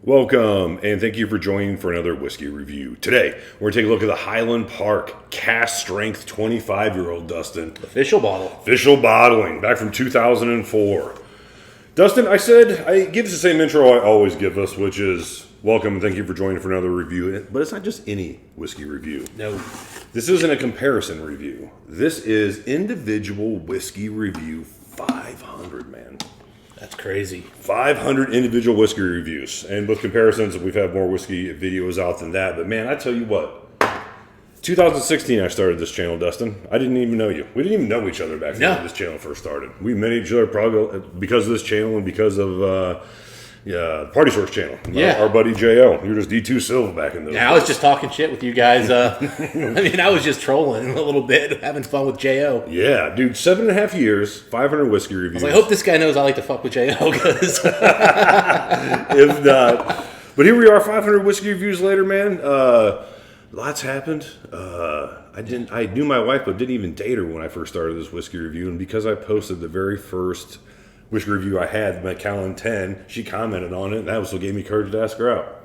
Welcome, and thank you for joining for another whiskey review. Today, we're going to take a look at the Highland Park Cask Strength 25-year-old, Dustin. Official bottle. Official bottling, back from 2004. Dustin, I give us the same intro I always give us, which is, welcome and thank you for joining for another review. But it's not just any whiskey review. No. This isn't a comparison review. This is individual whiskey review 500, man. That's crazy. 500 individual whiskey reviews. And with comparisons, we've had more whiskey videos out than that. But man, I tell you what. 2016, I started this channel, Dustin. I didn't even know you. We didn't even know each other back then when this channel first started. We met each other probably because of this channel and because of Party Source channel. Yeah. Our buddy J.O. You were just D2 Silva back in those days. I was just talking shit with you guys. I was just trolling a little bit, having fun with J.O. Yeah, dude, 7.5 years, 500 whiskey reviews. I hope this guy knows I like to fuck with J.O. because if not. But here we are, 500 whiskey reviews later, man. Lots happened. I knew my wife, but didn't even date her when I first started this whiskey review. And because I posted the very first whiskey review I had, Macallan 10, she commented on it, and that was what gave me courage to ask her out.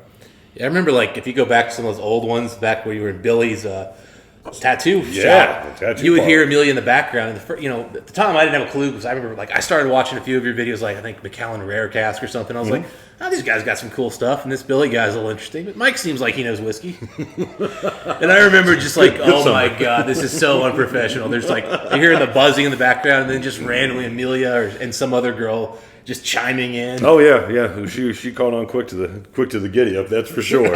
Yeah, I remember, if you go back to some of those old ones, back where you were in Billy's tattoo shop, tattoo you would parlor. hear Amelia in the background. And at the time, I didn't have a clue because I remember, I started watching a few of your videos, I think Macallan Rare Cask or something. I was like, these guys got some cool stuff, and this Billy guy's a little interesting. But Mike seems like he knows whiskey. And I remember just oh my God, this is so unprofessional. There's you're hearing the buzzing in the background, and then just randomly Amelia and some other girl just chiming in. Oh yeah. She caught on quick to the giddy up. That's for sure.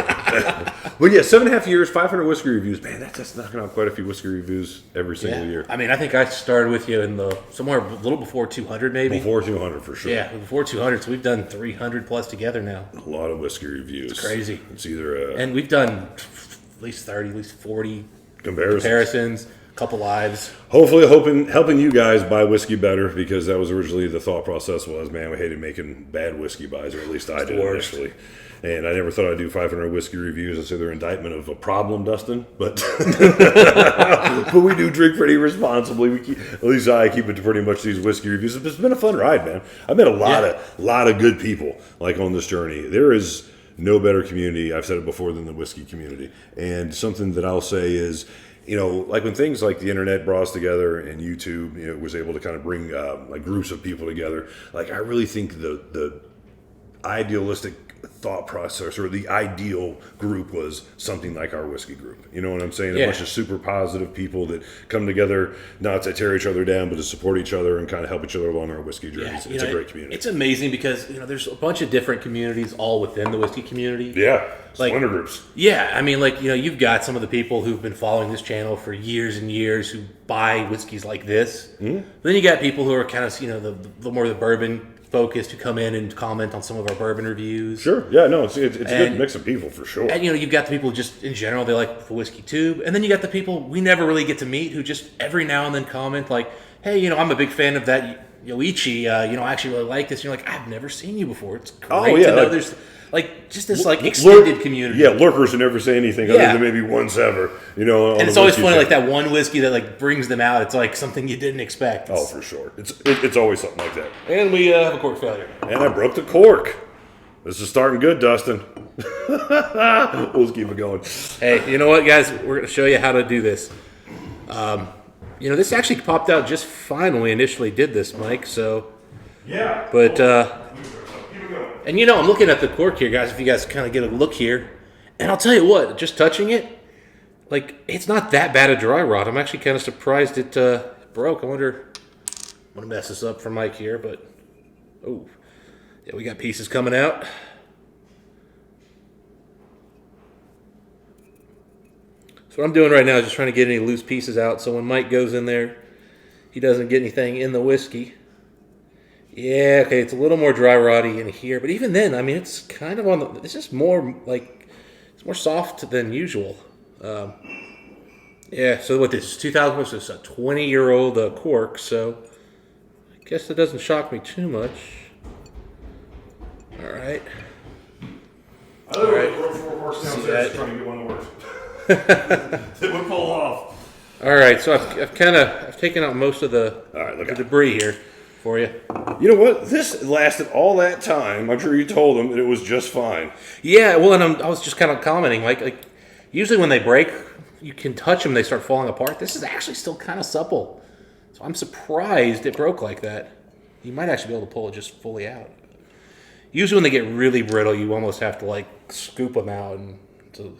But yeah, 7.5 years, 500 whiskey reviews. Man, that's knocking out quite a few whiskey reviews every single year. I think I started with you in somewhere a little before 200, maybe. Before 200 for sure. Yeah, before 200. So we've done 300 plus together now. A lot of whiskey reviews. It's crazy. It's either and we've done at least 30, at least 40 comparisons. Couple lives. Hopefully helping you guys buy whiskey better, because that was originally the thought process was, man, we hated making bad whiskey buys, or at least I did initially. And I never thought I'd do 500 whiskey reviews and say they're indictment of a problem, Dustin. But but we do drink pretty responsibly. At least I keep it to pretty much these whiskey reviews. It's been a fun ride, man. I've met a lot of good people on this journey. There is no better community, I've said it before, than the whiskey community. And something that I'll say is, when things like the internet brought us together and YouTube, was able to kind of bring groups of people together. I really think the idealistic thought process or the ideal group was something like our whiskey group. You know what I'm saying? A bunch of super positive people that come together not to tear each other down, but to support each other and kind of help each other along our whiskey journeys. It's a great community. It's amazing because there's a bunch of different communities all within the whiskey community. Yeah. Splinter groups. Yeah, you've got some of the people who've been following this channel for years and years who buy whiskeys like this. Mm-hmm. Then you got people who are kind of, the more the bourbon focused, who come in and comment on some of our bourbon reviews. Sure, yeah, no, it's a good mix of people for sure. And you've got the people just in general, they like the whiskey tube, and then you got the people we never really get to meet who just every now and then comment hey, I'm a big fan of that Yoichi. I actually really like this. And you're I've never seen you before. It's great to know there's just this extended community. Yeah, lurkers who never say anything other than maybe once ever. And it's always funny, that one whiskey that brings them out. It's something you didn't expect. Oh, for sure. It's always something like that. And we have a cork failure. And I broke the cork. This is starting good, Dustin. We'll just keep it going. Hey, you know what, guys? We're going to show you how to do this. This actually popped out just fine when we initially did this, Mike. So yeah. But and I'm looking at the cork here, guys. If you guys kind of get a look here, and I'll tell you what, just touching it, it's not that bad a dry rot. I'm actually kind of surprised it broke. I wonder. I'm gonna mess this up for Mike here, but we got pieces coming out. So what I'm doing right now is just trying to get any loose pieces out, so when Mike goes in there, he doesn't get anything in the whiskey. Yeah, okay, it's a little more dry rotty in here, but even then, it's kind of on the. It's just more it's more soft than usual. So what this is 2000? This is a 20-year-old cork, so I guess that doesn't shock me too much. All right. Trying to get one to work. It would pull off. All right, so I've taken out most of the debris here. for you. You know what? This lasted all that time. I'm sure you told them that it was just fine. Yeah, well, and I was just kind of commenting, like usually when they break, you can touch them, they start falling apart. This is actually still kind of supple. So I'm surprised it broke like that. You might actually be able to pull it just fully out. Usually when they get really brittle, you almost have to like scoop them out. And so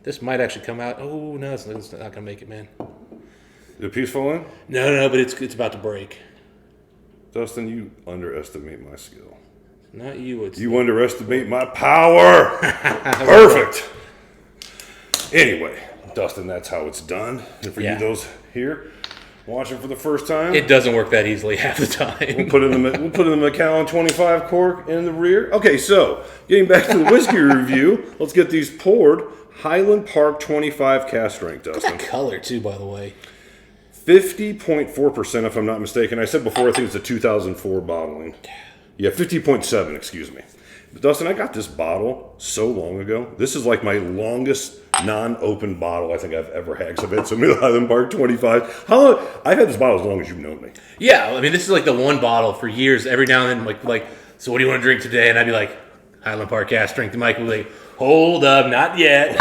this might actually come out. Oh, no, it's not going to make it, man. Did a piece fall in? No, but it's about to break. Dustin, you underestimate my skill. Not you. You underestimate my power. Perfect. Anyway, Dustin, that's how it's done. And for you, those here watching for the first time, it doesn't work that easily half the time. We'll put in the Macallan 25 cork in the rear. Okay, so getting back to the whiskey review, let's get these poured. Highland Park 25 Cask Strength, Dustin. Look at that color too, by the way. 50.4%, if I'm not mistaken. I said before, I think it's a 2004 bottling. Yeah, 50.7, excuse me. But Dustin, I got this bottle so long ago. This is like my longest non-open bottle I think I've ever had. Because I've had so many Highland Park 25. How long? I've had this bottle as long as you've known me. Yeah, I mean, this is like the one bottle for years. Every now and then, like, so what do you want to drink today? And I'd be like, Highland Park Cask Strength. And Mike would be like, hold up, not yet.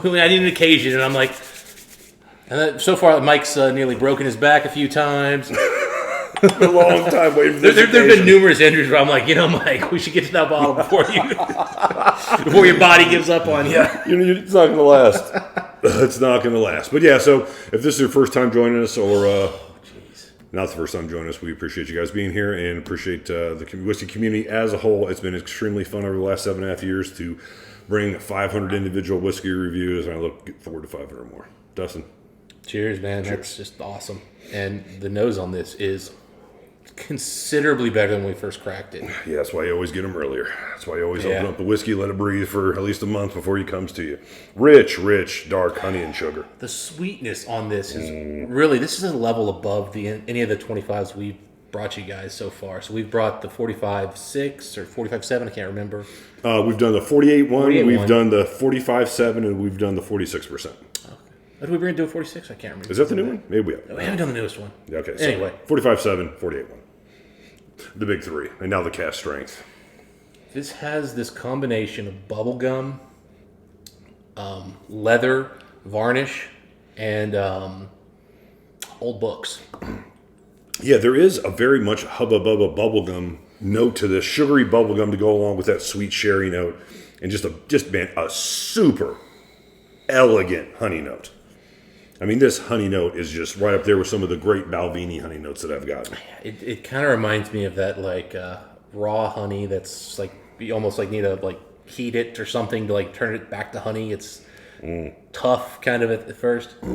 when I need an occasion, and I'm like, so far Mike's nearly broken his back a few times. A long time waiting for this. There have been numerous injuries where I'm like, Mike, we should get to that bottle before your body gives up on you. It's not going to last. It's not going to last. But yeah, so if this is your first time joining us, or not the first time joining us, we appreciate you guys being here and appreciate the whiskey community as a whole. It's been extremely fun over the last 7.5 years to bring 500 individual whiskey reviews, and I look forward to 500 more. Dustin. Cheers, man. Cheers. That's just awesome. And the nose on this is considerably better than when we first cracked it. Yeah, that's why you always get them earlier. That's why you always open up the whiskey, let it breathe for at least a month before he comes to you. Rich, dark honey and sugar. The sweetness on this is really, this is a level above any of the 25s we've brought you guys so far. So we've brought the 45.6 or 45.7, I can't remember. We've done the 48.1, we've done the 45.7, and we've done the 46%. Okay. Did we bring it to a 46? I can't remember. Is that the new one? Maybe we have. No, we haven't done the newest one. Okay, so anyway. 45.7, 48.1. The big three, and now the Cask Strength. This has this combination of bubblegum, leather, varnish, and old books. Yeah, there is a very much hubba bubba bubblegum note to this, sugary bubblegum to go along with that sweet sherry note, and just a super elegant honey note. I mean, this honey note is just right up there with some of the great Balvenie honey notes that I've gotten. It kind of reminds me of that like raw honey that's like you almost like need to like heat it or something to like turn it back to honey. It's tough kind of at first. Oh,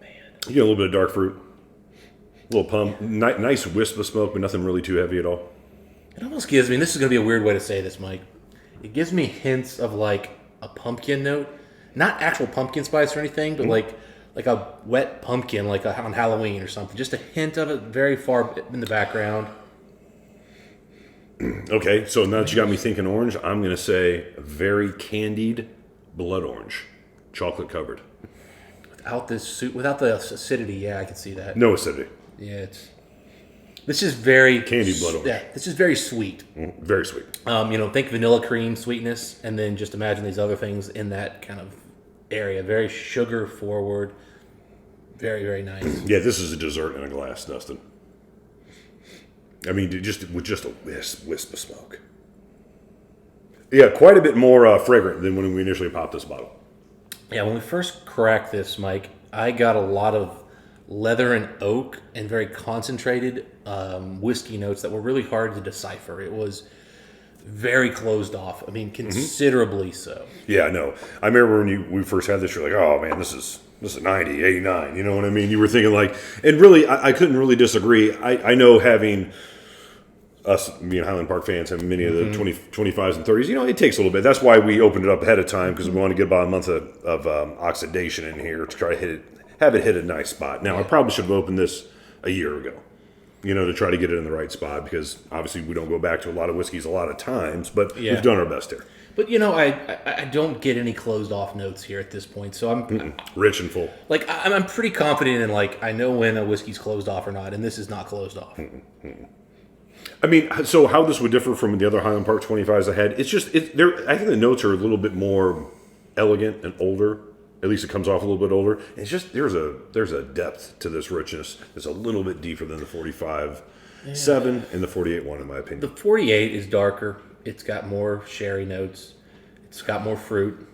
man. You get a little bit of dark fruit, a little pump, nice wisp of smoke, but nothing really too heavy at all. It almost gives me, this is going to be a weird way to say this, Mike. It gives me hints of like a pumpkin note. Not actual pumpkin spice or anything, but like a wet pumpkin, like on Halloween or something. Just a hint of it very far in the background. Okay, so now that you got me thinking orange, I'm going to say very candied blood orange. Chocolate covered. Without the acidity, yeah, I can see that. No acidity. Yeah, this is very... Candied blood orange. Yeah, this is very sweet. Very sweet. Think vanilla cream sweetness, and then just imagine these other things in that kind of area. Very sugar forward. Very, very nice. Yeah, this is a dessert in a glass, Dustin. I mean, with just a wisp of smoke. Yeah, quite a bit more fragrant than when we initially popped this bottle. Yeah, when we first cracked this, Mike, I got a lot of leather and oak and very concentrated whiskey notes that were really hard to decipher. It was very closed off. I mean, considerably so. Yeah, no. I remember when we first had this, you're like, oh, man, this is 90, 89. You know what I mean? You were thinking like, and really, I couldn't really disagree. I know having us, Highland Park fans, having many of the 25s and 30s, it takes a little bit. That's why we opened it up ahead of time, because we want to get about a month of oxidation in here to try to have it hit a nice spot. Now, I probably should have opened this a year ago. to try to get it in the right spot, because obviously we don't go back to a lot of whiskeys a lot of times, but we've done our best here. But I don't get any closed off notes here at this point, so I'm rich and full. Like I'm pretty confident in I know when a whiskey's closed off or not, and this is not closed off. I mean, so how this would differ from the other Highland Park 25s I had? It's just I think the notes are a little bit more elegant and older. At least it comes off a little bit older. It's just there's a depth to this richness that's a little bit deeper than the 45-7 and the 48-1, in my opinion. The 48 is darker. It's got more sherry notes. It's got more fruit.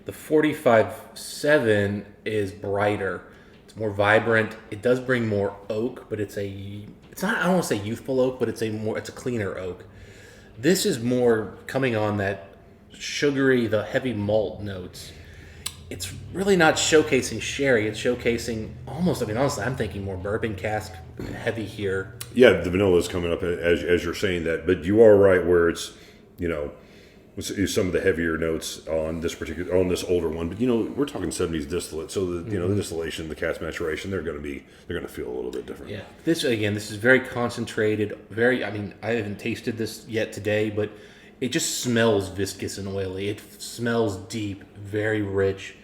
The 45-7 is brighter. It's more vibrant. It does bring more oak, but it's not. I don't want to say youthful oak, but it's a cleaner oak. This is more coming on that sugary, the heavy malt notes. It's really not showcasing sherry. It's showcasing almost. I mean, honestly, I'm thinking more bourbon cask heavy here. Yeah, the vanilla is coming up as you're saying that, but you are right where it's some of the heavier notes on this older one. But we're talking 70s distillate, so the distillation, the cask maturation, they're going to feel a little bit different. Yeah, this is very concentrated. I haven't tasted this yet today, but it just smells viscous and oily. It smells deep, very rich.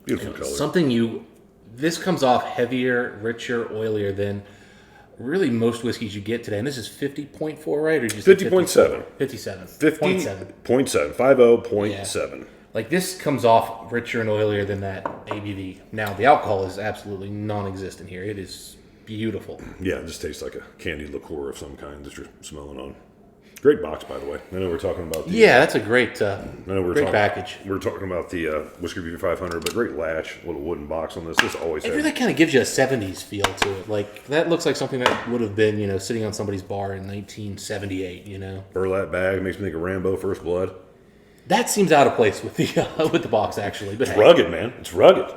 Beautiful color. This comes off heavier, richer, oilier than really most whiskeys you get today. And this is 50.4, right? Or just 50.7. 57. 50.7. 50.7. Yeah. Like this comes off richer and oilier than that ABV. Now, the alcohol is absolutely non-existent here. It is beautiful. Yeah, it just tastes like a candied liqueur of some kind that you're smelling on. Great box, by the way. I know we're talking about that's a great package. We're talking about the Whiskey Review 500, but great latch, little wooden box on this. This always really kind of gives you a 70s feel to it. Like, that looks like something that would have been, sitting on somebody's bar in 1978, Burlap bag makes me think of Rambo First Blood. That seems out of place with the box, actually. But it's rugged, man. It's rugged.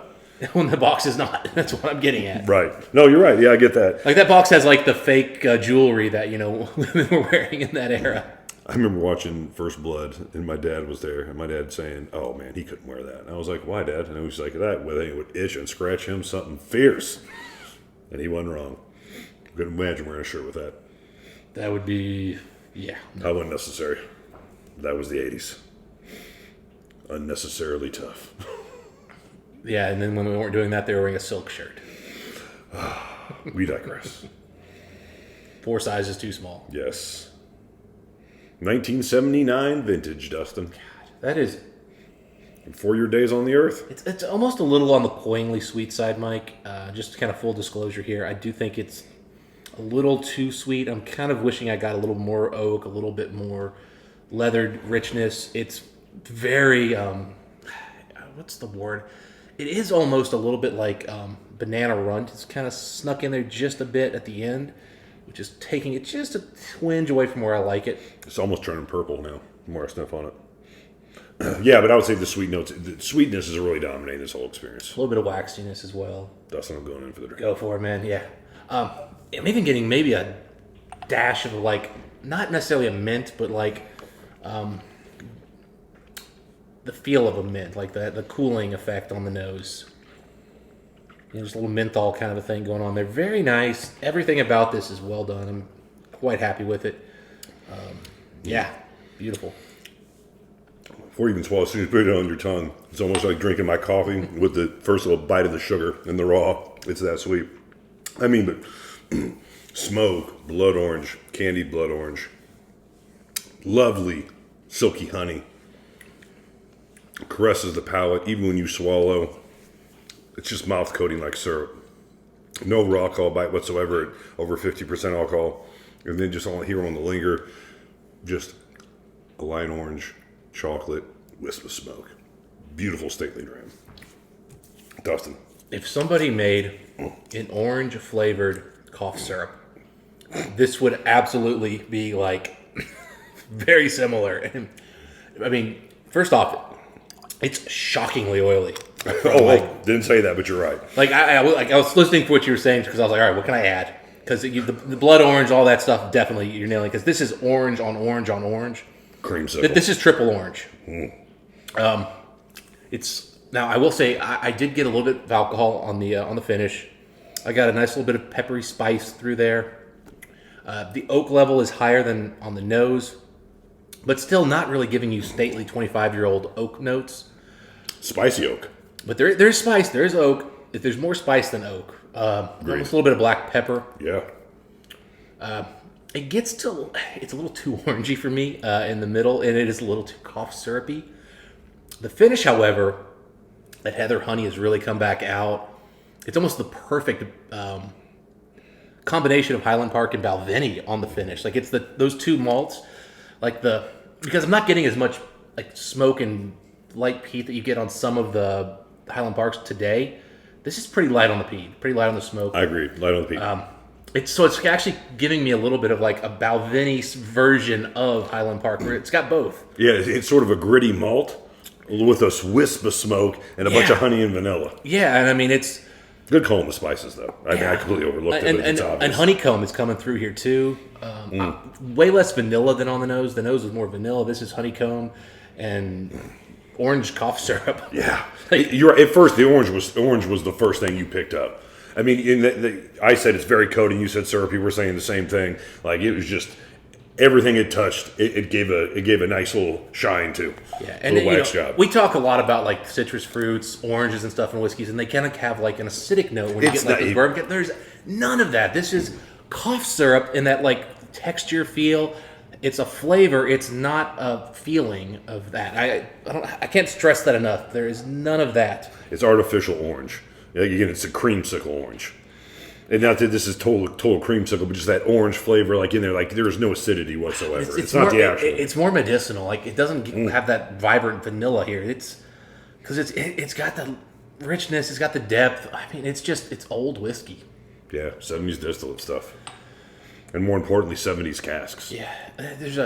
When the box is not. That's what I'm getting at. Right. No, you're right. Yeah, I get that. Like, that box has, the fake jewelry that, women were wearing in that era. I remember watching First Blood, and my dad was there, and my dad saying, "Oh, man, he couldn't wear that." And I was like, "Why, Dad?" And he was like, "That it would itch and scratch him something fierce." And he wasn't wrong. Couldn't imagine wearing a shirt with that. That would be, yeah. That wasn't necessary. That was the 80s. Unnecessarily tough. Yeah, and then when we weren't doing that, they were wearing a silk shirt. We digress. 4 sizes too small. Yes. 1979 vintage, Dustin. God, that is... For your days on the earth. It's almost a little on the cloyingly sweet side, Mike. Just kind of full disclosure here. I do think it's a little too sweet. I'm kind of wishing I got a little more oak, a little bit more leathered richness. It's very... what's the word? It is almost a little bit like banana runt. It's kind of snuck in there just a bit at the end, which is taking it just a twinge away from where I like it. It's almost turning purple now, the more I sniff on it. Yeah, but I would say the sweetness is really dominating this whole experience. A little bit of waxiness as well. Dustin, I'm going in for the drink. Go for it, man, yeah. I'm even getting maybe a dash of not necessarily a mint, but the feel of a mint, like the cooling effect on the nose. Just a little menthol kind of a thing going on there. Very nice. Everything about this is well done. I'm quite happy with it. Yeah, beautiful. Before you even swallow, as soon as you put it on your tongue, it's almost like drinking my coffee with the first little bite of the sugar and the raw. It's that sweet. I mean, but smoke, blood orange, candied blood orange, lovely silky honey. Caresses the palate even when you swallow. It's just mouth coating like syrup. No raw alcohol bite whatsoever at over 50% alcohol. And then just here on the linger, just a light orange, chocolate, wisp of smoke. Beautiful stately dram. Dustin. If somebody made an orange flavored cough syrup, this would absolutely be very similar. And I mean, first off, it's shockingly oily. Didn't say that, but you're right. I was listening for what you were saying because I was like, all right, what can I add? Because the blood orange, all that stuff, definitely you're nailing. Because this is orange on orange on orange. Creamsicle. This is triple orange. It's now I will say I did get a little bit of alcohol on the finish. I got a nice little bit of peppery spice through there. The oak level is higher than on the nose, but still not really giving you stately 25-year-old oak notes. Spicy oak. But there's spice. There's oak. There's more spice than oak. Almost a little bit of black pepper. Yeah. It's a little too orangey for me in the middle, and it is a little too cough syrupy. The finish, however, that heather honey has really come back out. It's almost the perfect combination of Highland Park and Balvenie on the finish. Like it's those two malts, because I'm not getting as much like smoke and light peat that you get on some of the Highland Parks today. This is pretty light on the peat, pretty light on the smoke. I agree, light on the peat. It's actually giving me a little bit of like a Balvenie version of Highland Park, where it's got both. Yeah, it's sort of a gritty malt with a wisp of smoke and a bunch of honey and vanilla. Yeah, and I mean it's good call on the spices though. I mean, I completely overlooked it. And honeycomb is coming through here too. Way less vanilla than on the nose. The nose is more vanilla. This is honeycomb and orange cough syrup. Yeah, you're right. At first the orange was the first thing you picked up. I mean, I said it's very coating. You said syrupy. We're saying the same thing. Like it was just everything it touched. It gave a nice little shine to. Yeah, and wax job. We talk a lot about like citrus fruits, oranges, and stuff in whiskeys, and they kind of have like an acidic note when you get like the bourbon. There's none of that. This is cough syrup in that like texture feel. It's a flavor. It's not a feeling of that. I can't stress that enough. There is none of that. It's artificial orange. Again, it's a creamsicle orange. And not that this is total creamsicle, but just that orange flavor, like in there, like there's no acidity whatsoever. It's not more, the actual. It's more medicinal. Like it doesn't have that vibrant vanilla here. It's because it's got the richness. It's got the depth. I mean, it's old whiskey. Yeah, 70s distillate stuff, and more importantly, 70s casks. Yeah, there's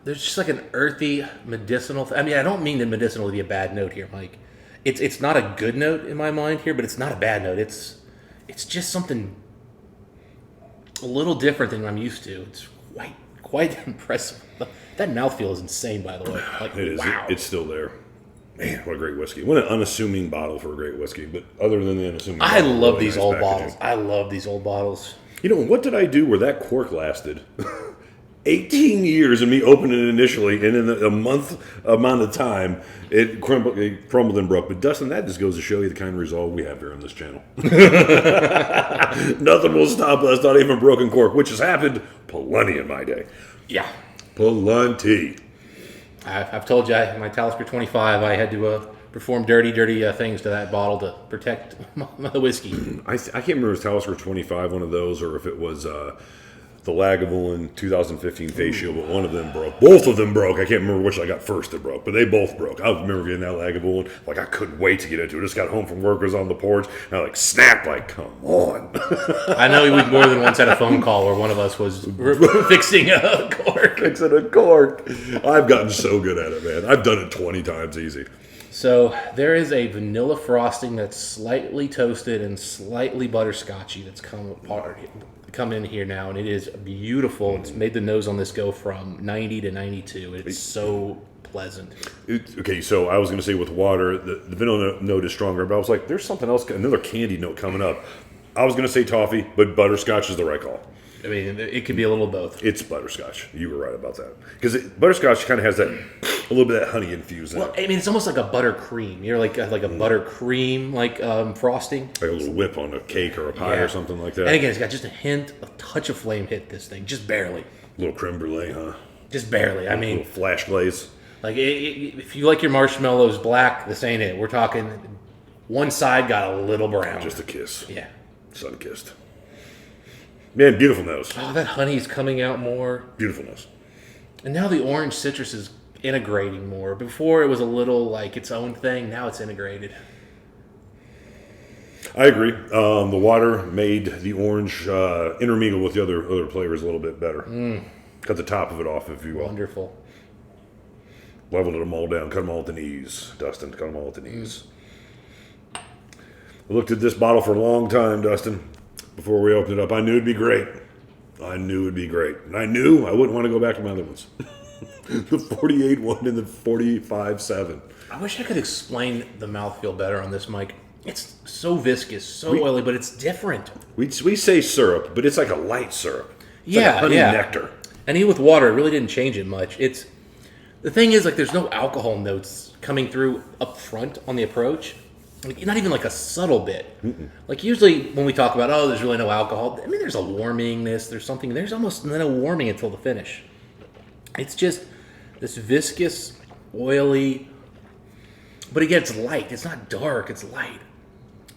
just like an earthy medicinal. I mean, I don't mean the medicinal to be a bad note here, Mike. It's not a good note in my mind here, but it's not a bad note. It's just something a little different than I'm used to. It's quite impressive. That mouthfeel is insane, by the way. Like, it is. Wow. It's still there. Man, what a great whiskey. What an unassuming bottle for a great whiskey. But other than the unassuming I bottle, love really these nice old packaging. bottles. I love these old bottles. You know, what did I do where that cork lasted? 18 years of me opening it initially, and in a month amount of time, it crumbled and broke. But Dustin, that just goes to show you the kind of resolve we have here on this channel. Nothing will stop us, not even broken cork, which has happened plenty in my day. Yeah. Plenty. I've told you, my Talisker 25, I had to perform dirty things to that bottle to protect the whiskey. I can't remember if it was Talisker 25, one of those, or if it was the Lagavulin 2015 face shield, but one of them broke. Both of them broke. I can't remember which I got first that broke, but they both broke. I remember getting that Lagavulin. Like, I couldn't wait to get into it. I just got home from work, was on the porch, and I snapped, come on. I know we more than once had a phone call where one of us was fixing a cork. Fixing a cork. I've gotten so good at it, man. I've done it 20 times easy. So there is a vanilla frosting that's slightly toasted and slightly butterscotchy that's come in here now, and it is beautiful. It's made the nose on this go from 90 to 92. It's so pleasant. Okay, so I was going to say with water, the vanilla note is stronger, but I was like, there's something else, another candy note coming up. I was going to say toffee, but butterscotch is the right call. I mean, it could be a little of both. It's butterscotch. You were right about that. Because butterscotch kind of has a little bit of that honey infused in it. Well, I mean, it's almost like a buttercream. You're like a buttercream frosting. Like a little whip on a cake or a pie or something like that. And again, it's got just a touch of flame hit this thing, just barely. A little creme brulee, huh? Just barely. I mean, a little flash glaze. Like if you like your marshmallows black, this ain't it. We're talking one side got a little brown. Just a kiss. Yeah. Sun-kissed. Man, beautiful nose. Oh, that honey's coming out more. Beautiful nose. And now the orange citrus is integrating more. Before it was a little like its own thing. Now it's integrated. I agree. The water made the orange intermingle with the other flavors a little bit better. Cut the top of it off, if you will. Wonderful. Leveled them all down. Cut them all at the knees, Dustin. Cut them all at the knees. I looked at this bottle for a long time, Dustin. Before we opened it up, I knew it'd be great. And I knew I wouldn't want to go back to my other ones. The 48 one and the 45-7. I wish I could explain the mouthfeel better on this, Mike. It's so viscous, so oily, but it's different. We say syrup, but it's like a light syrup. It's Yeah, like a honey nectar. And even with water, it really didn't change it much. The thing is, like, there's no alcohol notes coming through up front on the approach. Like, not even like a subtle bit. Mm-mm. Like, usually when we talk about, there's really no alcohol, I mean, there's a warmingness, there's almost no warming until the finish. It's just this viscous, oily, but again, it's light. It's not dark, it's light.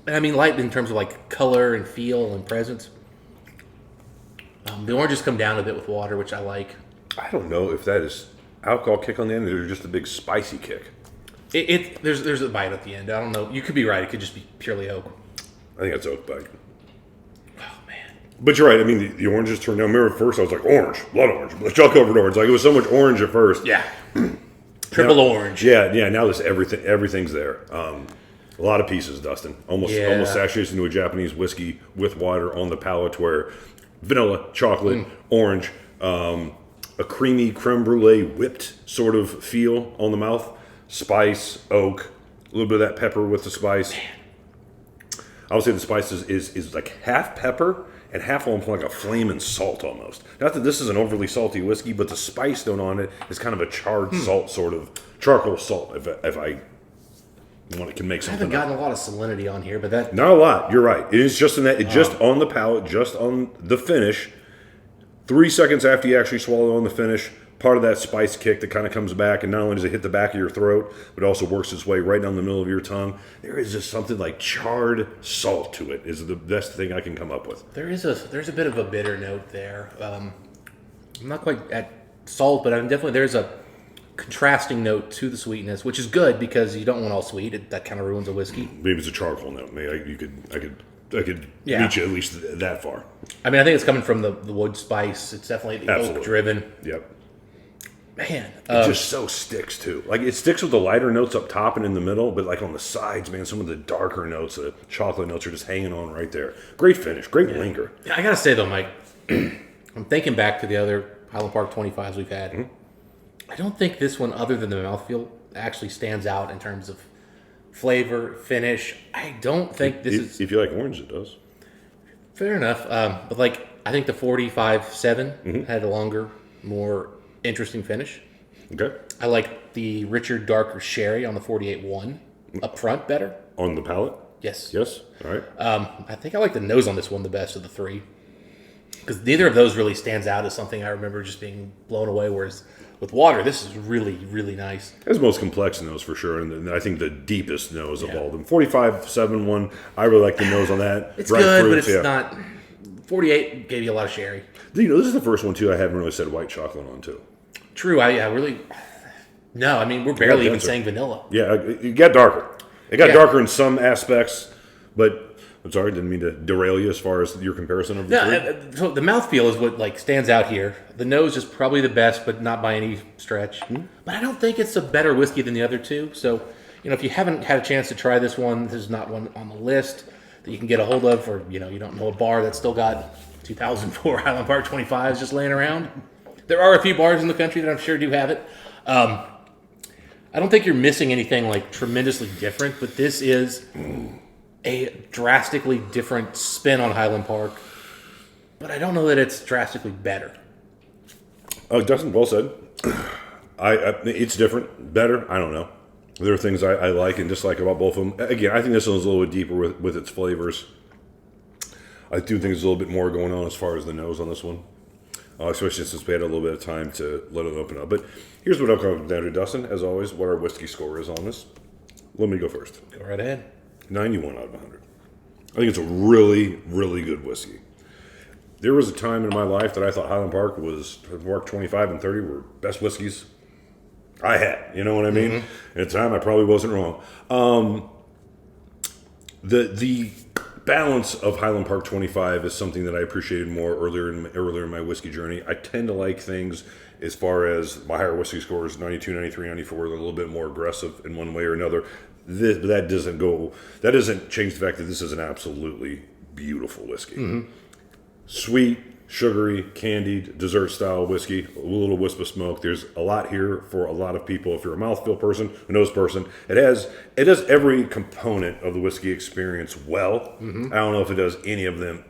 And I mean light in terms of like color and feel and presence. The oranges come down a bit with water, which I like. I don't know if that is alcohol kick on the end or just a big spicy kick. There's a bite at the end. I don't know. You could be right. It could just be purely oak. I think it's oak bite. Oh, man. But you're right. I mean, the oranges turned down. I remember at first I was like, orange, blood orange, chocolate orange. Like, it was so much orange at first. Yeah. Triple orange. Yeah. Now everything's there. A lot of pieces, Dustin. Almost saturates into a Japanese whiskey with water on the palate, where vanilla, chocolate, orange, a creamy creme brulee whipped sort of feel on the mouth. Spice, oak, a little bit of that pepper with the spice. Man. I would say the spice is like half pepper and half almost like a flaming salt almost. Not that this is an overly salty whiskey, but the spice note on it is kind of a charred salt, sort of charcoal salt. If I can make something. I haven't gotten a lot of salinity on here, but that not a lot. You're right. It is just in that. It's just on the palate, just on the finish. 3 seconds after you actually swallow on the finish. Part of that spice kick that kind of comes back, and not only does it hit the back of your throat, but also works its way right down the middle of your tongue. There is just something like charred salt to it. Is the best thing I can come up with. there's a bit of a bitter note there. I'm not quite at salt, but there's a contrasting note to the sweetness, which is good because you don't want all sweet. That kind of ruins a whiskey. Maybe it's a charcoal note. Maybe I could meet you at least that far. I mean, I think it's coming from the wood spice. It's definitely the oak driven. Yep. Man, it just so sticks too. Like, it sticks with the lighter notes up top and in the middle, but like on the sides, man, some of the darker notes, the chocolate notes are just hanging on right there. Great finish, great linger. I gotta say though, Mike, I'm thinking back to the other Highland Park 25s we've had. Mm-hmm. I don't think this one, other than the mouthfeel, actually stands out in terms of flavor, finish. I don't think this is. If you like orange, it does. Fair enough, but like I think the 45-7 had a longer, more interesting finish. Okay. I like the richer, darker sherry on the 48-1 up front better. On the palate? Yes. Yes? All right. I think I like the nose on this one the best of the three. Because neither of those really stands out as something I remember just being blown away, whereas with water, this is really, really nice. It's the most complex nose for sure, and I think the deepest nose of all of them. 45-7 one, I really like the nose on that. It's good, but it's not... 48 gave you a lot of sherry. You know, this is the first one, too, I haven't really said white chocolate on, too. True, I really... No, I mean, we're barely even saying vanilla. Yeah, it got darker. It got darker in some aspects, but... I'm sorry, didn't mean to derail you as far as your comparison of the three. So the mouthfeel is what like stands out here. The nose is probably the best, but not by any stretch. Mm-hmm. But I don't think it's a better whiskey than the other two. So, if you haven't had a chance to try this one, this is not one on the list that you can get a hold of, or you don't know a bar that's still got 2004 Highland Park 25s just laying around. There are a few bars in the country that I'm sure do have it. I don't think you're missing anything like tremendously different, but this is a drastically different spin on Highland Park, but I don't know that it's drastically better. Oh, Dustin, well said. It's different, better. I don't know. There are things I like and dislike about both of them. Again, I think this one's a little bit deeper with its flavors. I do think there's a little bit more going on as far as the nose on this one, especially since we had a little bit of time to let it open up. But here's what I'll come down to, Dustin. As always, what our whiskey score is on this. Let me go first. Go right ahead. 91 out of 100. I think it's a really, really good whiskey. There was a time in my life that I thought Highland Park 25 and 30 were best whiskeys I had. You know what I mean? Mm-hmm. At the time, I probably wasn't wrong. The balance of Highland Park 25 is something that I appreciated more earlier in my whiskey journey. I tend to like things as far as my higher whiskey scores, 92, 93, 94, they're a little bit more aggressive in one way or another. That doesn't change the fact that this is an absolutely beautiful whiskey. Mm-hmm. Sweet, sugary, candied, dessert-style whiskey, a little wisp of smoke. There's a lot here for a lot of people. If you're a mouthfeel person, a nose person, it does every component of the whiskey experience well. I don't know if it does any of them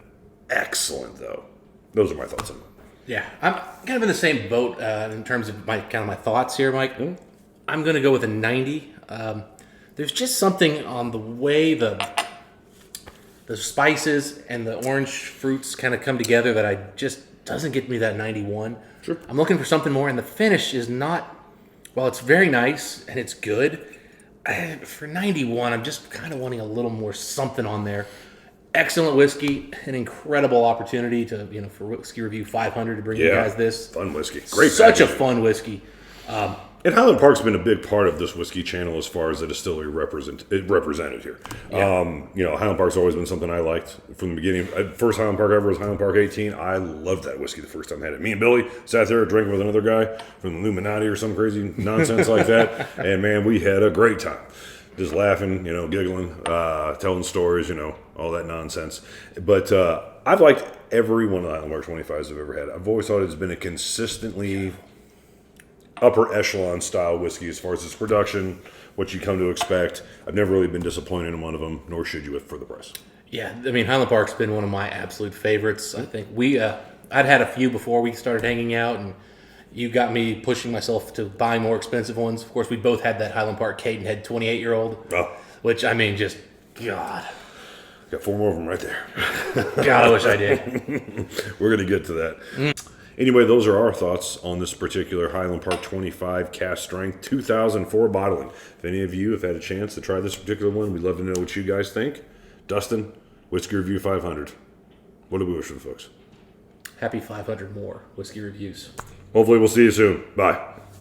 excellent, though. Those are my thoughts on it. Yeah, I'm kind of in the same boat in terms of my thoughts here, Mike. I'm going to go with a 90. There's just something on the way the spices and the orange fruits kind of come together that I just doesn't get me that 91. Sure. I'm looking for something more, and the finish is not, well, it's very nice and it's good. For 91, I'm just kind of wanting a little more something on there. Excellent whiskey, an incredible opportunity to, for Whiskey Review 500 to bring you guys this. Fun whiskey. Great. Such a fun whiskey. And Highland Park's been a big part of this whiskey channel as far as the distillery represented here. Yeah. Highland Park's always been something I liked from the beginning. First Highland Park ever was Highland Park 18. I loved that whiskey the first time I had it. Me and Billy sat there drinking with another guy from the Illuminati or some crazy nonsense like that. And man, we had a great time. Just laughing, giggling, telling stories, all that nonsense. But I've liked every one of the Highland Park 25s I've ever had. I've always thought it's been a consistently upper echelon style whiskey as far as its production, what you come to expect. I've never really been disappointed in one of them, nor should you for the price. Yeah, I mean, Highland Park's been one of my absolute favorites. I think I'd had a few before we started hanging out, and you got me pushing myself to buy more expensive ones. Of course, we both had that Highland Park Cadenhead 28-year-old, which, I mean, just, God. Got 4 more of them right there. God, I wish I did. We're going to get to that. Anyway, those are our thoughts on this particular Highland Park 25 Cask Strength 2004 bottling. If any of you have had a chance to try this particular one, we'd love to know what you guys think. Dustin, Whiskey Review 500. What do we wish for the folks? Happy 500 more Whiskey Reviews. Hopefully we'll see you soon. Bye.